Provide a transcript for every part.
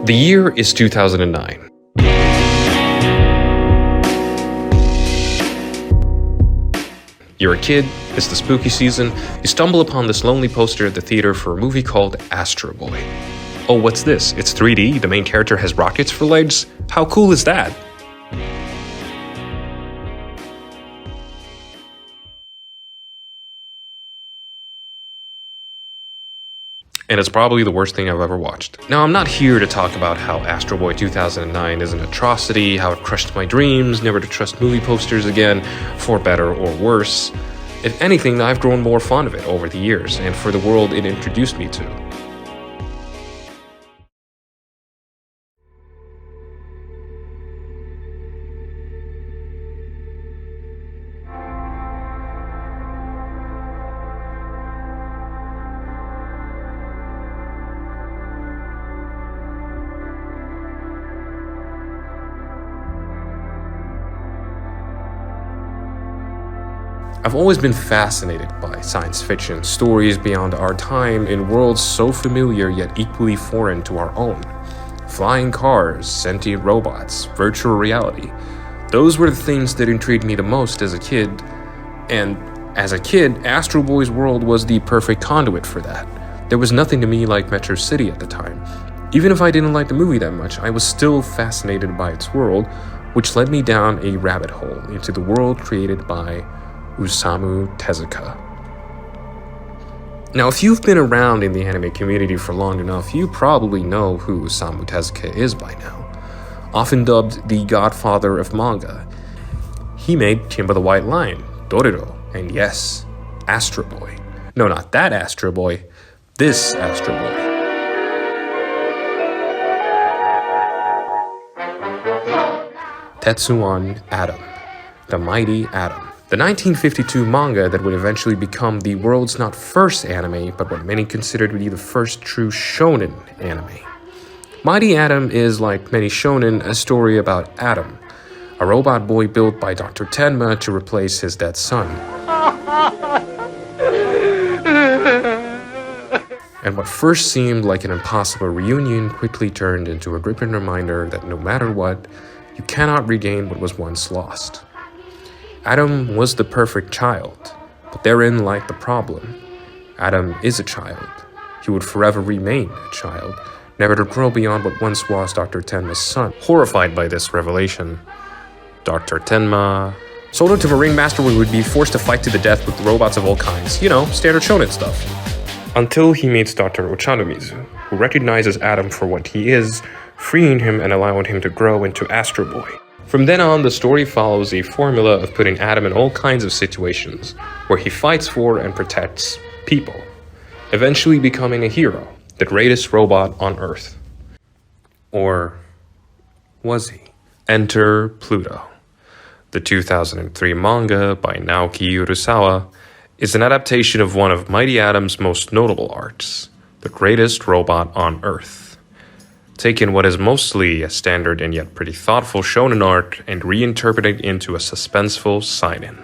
The year is 2009. You're a kid, it's the spooky season, you stumble upon this lonely poster at the theater for a movie called Astro Boy. Oh, what's this? It's 3D, the main character has rockets for legs? How cool is that? And it's probably the worst thing I've ever watched. Now, I'm not here to talk about how Astro Boy 2009 is an atrocity, how it crushed my dreams, never to trust movie posters again, for better or worse. If anything, I've grown more fond of it over the years, and for the world it introduced me to. I've always been fascinated by science fiction, stories beyond our time in worlds so familiar yet equally foreign to our own. Flying cars, sentient robots, virtual reality. Those were the things that intrigued me the most as a kid. And as a kid, Astro Boy's world was the perfect conduit for that. There was nothing to me like Metro City at the time. Even if I didn't like the movie that much, I was still fascinated by its world, which led me down a rabbit hole into the world created by Osamu Tezuka. Now, if you've been around in the anime community for long enough, you probably know who Osamu Tezuka is by now. Often dubbed the godfather of manga. He made Kimba the White Lion, Dororo, and yes, Astro Boy. No, not that Astro Boy, this Astro Boy. Tetsuwan Atom, the mighty Atom. The 1952 manga that would eventually become the world's not first anime, but what many considered to be the first true shonen anime. Mighty Atom is, like many shonen, a story about Atom, a robot boy built by Dr. Tenma to replace his dead son. And what first seemed like an impossible reunion quickly turned into a gripping reminder that no matter what, you cannot regain what was once lost. Atom was the perfect child, but therein lied the problem. Atom is a child. He would forever remain a child, never to grow beyond what once was Dr. Tenma's son. Horrified by this revelation, Dr. Tenma, sold into a ringmaster where he would be forced to fight to the death with robots of all kinds. You know, standard shonen stuff. Until he meets Dr. Ochanomizu, who recognizes Atom for what he is, freeing him and allowing him to grow into Astro Boy. From then on, the story follows a formula of putting Atom in all kinds of situations where he fights for and protects people, eventually becoming a hero, the greatest robot on Earth. Or was he? Enter Pluto. The 2003 manga by Naoki Urasawa is an adaptation of one of Mighty Atom's most notable arcs, the greatest robot on Earth. Taken what is mostly a standard and yet pretty thoughtful shonen arc and reinterpreted into a suspenseful seinen.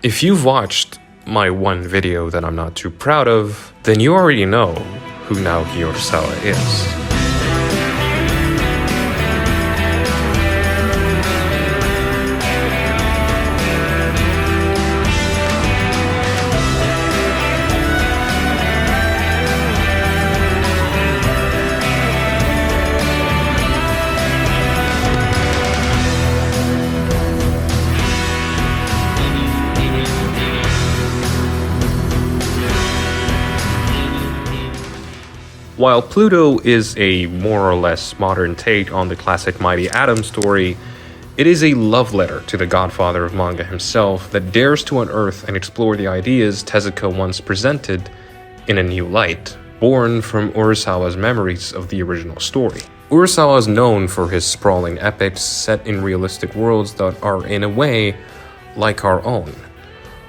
If you've watched my one video that I'm not too proud of, then you already know who Naoki Urasawa is. While Pluto is a more or less modern take on the classic Mighty Atom story, it is a love letter to the godfather of manga himself that dares to unearth and explore the ideas Tezuka once presented in a new light, born from Urasawa's memories of the original story. Urasawa is known for his sprawling epics set in realistic worlds that are, in a way, like our own.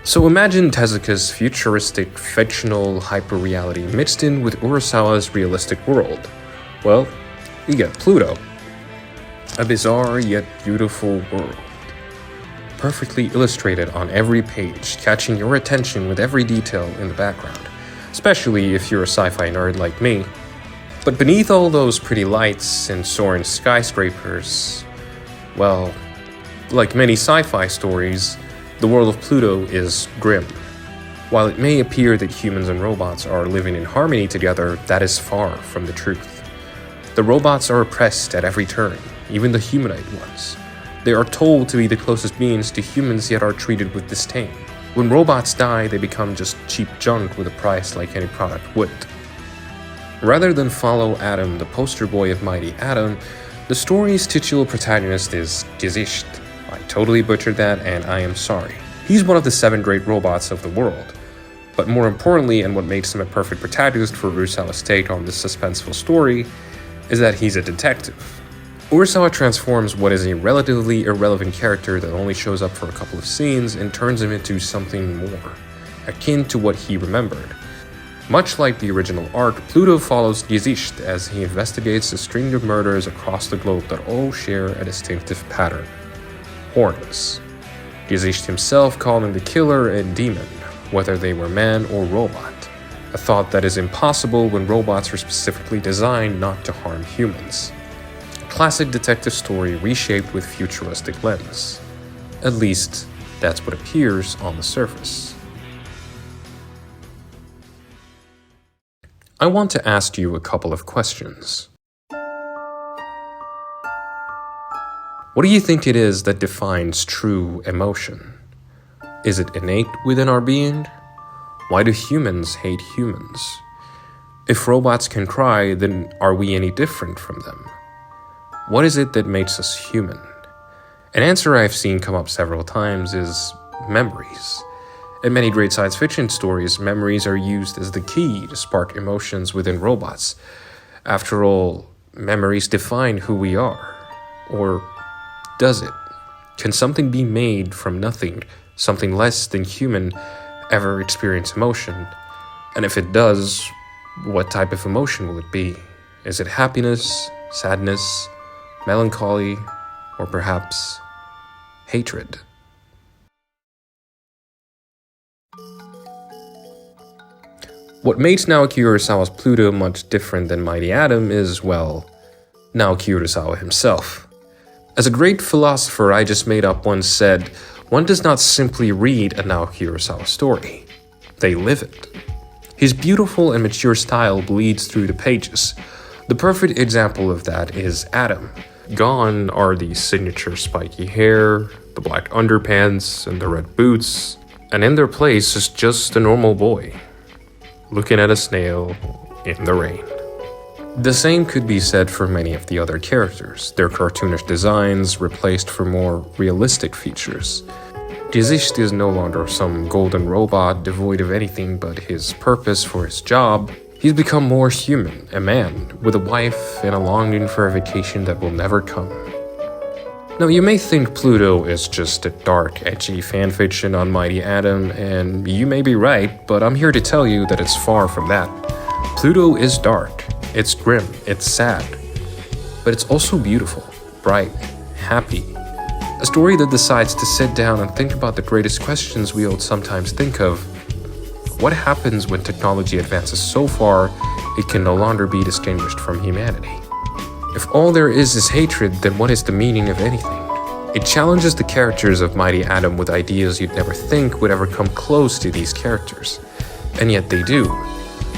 So imagine Tezuka's futuristic, fictional hyper-reality mixed in with Urasawa's realistic world. Well, you get Pluto. A bizarre yet beautiful world. Perfectly illustrated on every page, catching your attention with every detail in the background. Especially if you're a sci-fi nerd like me. But beneath all those pretty lights and soaring skyscrapers, well, like many sci-fi stories, the world of Pluto is grim. While it may appear that humans and robots are living in harmony together, that is far from the truth. The robots are oppressed at every turn, even the humanoid ones. They are told to be the closest beings to humans, yet are treated with disdain. When robots die, they become just cheap junk with a price like any product would. Rather than follow Atom, the poster boy of Mighty Atom, the story's titular protagonist is Gesicht. I totally butchered that, and I am sorry. He's one of the 7 great robots of the world. But more importantly, and what makes him a perfect protagonist for Urasawa's take on this suspenseful story, is that he's a detective. Urasawa transforms what is a relatively irrelevant character that only shows up for a couple of scenes and turns him into something more, akin to what he remembered. Much like the original arc, Pluto follows Gesicht as he investigates a string of murders across the globe that all share a distinctive pattern: horns. Gesicht himself calling the killer a demon, whether they were man or robot, a thought that is impossible when robots are specifically designed not to harm humans. Classic detective story reshaped with futuristic lens. At least, that's what appears on the surface. I want to ask you a couple of questions. What do you think it is that defines true emotion? Is it innate within our being? Why do humans hate humans? If robots can cry, then are we any different from them? What is it that makes us human? An answer I've seen come up several times is memories. In many great science fiction stories, memories are used as the key to spark emotions within robots. After all, memories define who we are. Or does it? Can something be made from nothing, something less than human, ever experience emotion? And if it does, what type of emotion will it be? Is it happiness, sadness, melancholy, or perhaps hatred? What makes Naoki Urasawa's Pluto much different than Mighty Atom is, well, Naoki Urasawa himself. As a great philosopher I just made up once said, one does not simply read a Naoki Urasawa story, they live it. His beautiful and mature style bleeds through the pages. The perfect example of that is Atom. Gone are the signature spiky hair, the black underpants, and the red boots, and in their place is just a normal boy, looking at a snail in the rain. The same could be said for many of the other characters, their cartoonish designs replaced for more realistic features. Gesicht is no longer some golden robot devoid of anything but his purpose for his job. He's become more human, a man, with a wife and a longing for a vacation that will never come. Now, you may think Pluto is just a dark, edgy fanfiction on Mighty Atom, and you may be right, but I'm here to tell you that it's far from that. Pluto is dark, it's grim, it's sad, but it's also beautiful, bright, happy. A story that decides to sit down and think about the greatest questions we all sometimes think of. What happens when technology advances so far it can no longer be distinguished from humanity? If all there is hatred, then what is the meaning of anything? It challenges the characters of Mighty Atom with ideas you'd never think would ever come close to these characters. And yet they do.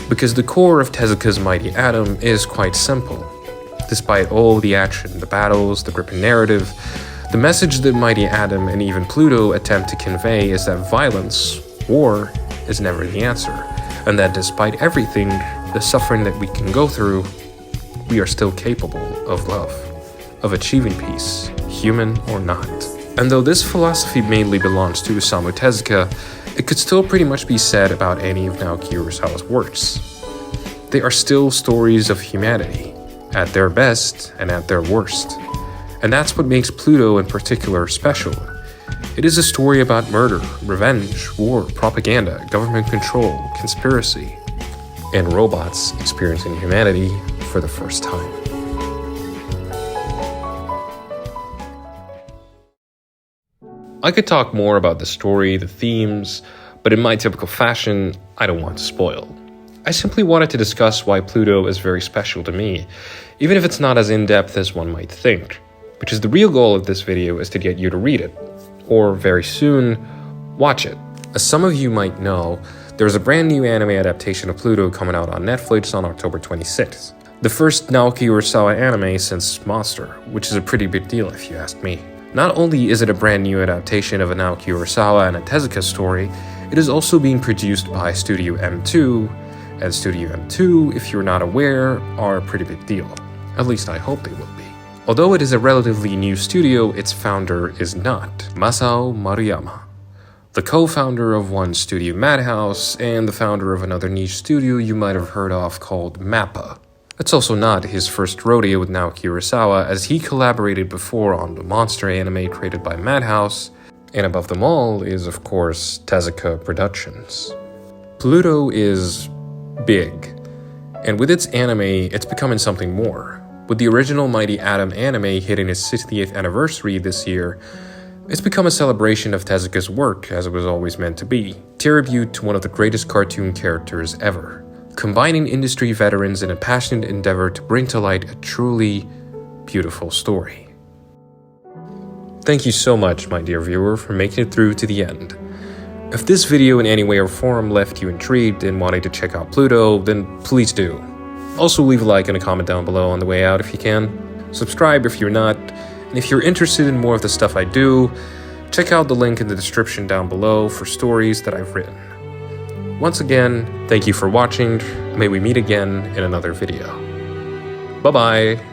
Because the core of Tezuka's Mighty Atom is quite simple. Despite all the action, the battles, the gripping narrative, the message that Mighty Atom and even Pluto attempt to convey is that violence, war, is never the answer, and that despite everything, the suffering that we can go through, we are still capable of love, of achieving peace, human or not. And though this philosophy mainly belongs to Osamu Tezuka, it could still pretty much be said about any of Naoki Urasawa's works. They are still stories of humanity, at their best and at their worst. And that's what makes Pluto in particular special. It is a story about murder, revenge, war, propaganda, government control, conspiracy, and robots experiencing humanity for the first time. I could talk more about the story, the themes, but in my typical fashion, I don't want to spoil. I simply wanted to discuss why Pluto is very special to me, even if it's not as in-depth as one might think, because the real goal of this video is to get you to read it, or very soon, watch it. As some of you might know, there's a brand new anime adaptation of Pluto coming out on Netflix on October 26th. The first Naoki Urasawa anime since Monster, which is a pretty big deal if you ask me. Not only is it a brand new adaptation of a Naoki Urasawa and a Tezuka story, it is also being produced by Studio M2, and Studio M2, if you're not aware, are a pretty big deal. At least I hope they will be. Although it is a relatively new studio, its founder is not Masao Maruyama, the co-founder of one Studio Madhouse and the founder of another niche studio you might have heard of called MAPPA. It's also not his first rodeo with Naoki Urasawa, as he collaborated before on the monster anime created by Madhouse, and above them all is, of course, Tezuka Productions. Pluto is big, and with its anime, it's becoming something more. With the original Mighty Atom anime hitting its 60th anniversary this year, it's become a celebration of Tezuka's work, as it was always meant to be, tribute to one of the greatest cartoon characters ever, combining industry veterans in a passionate endeavor to bring to light a truly beautiful story. Thank you so much, my dear viewer, for making it through to the end. If this video in any way or form left you intrigued and wanting to check out Pluto, then please do. Also leave a like and a comment down below on the way out if you can. Subscribe if you're not, and if you're interested in more of the stuff I do, check out the link in the description down below for stories that I've written. Once again, thank you for watching. May we meet again in another video. Bye-bye.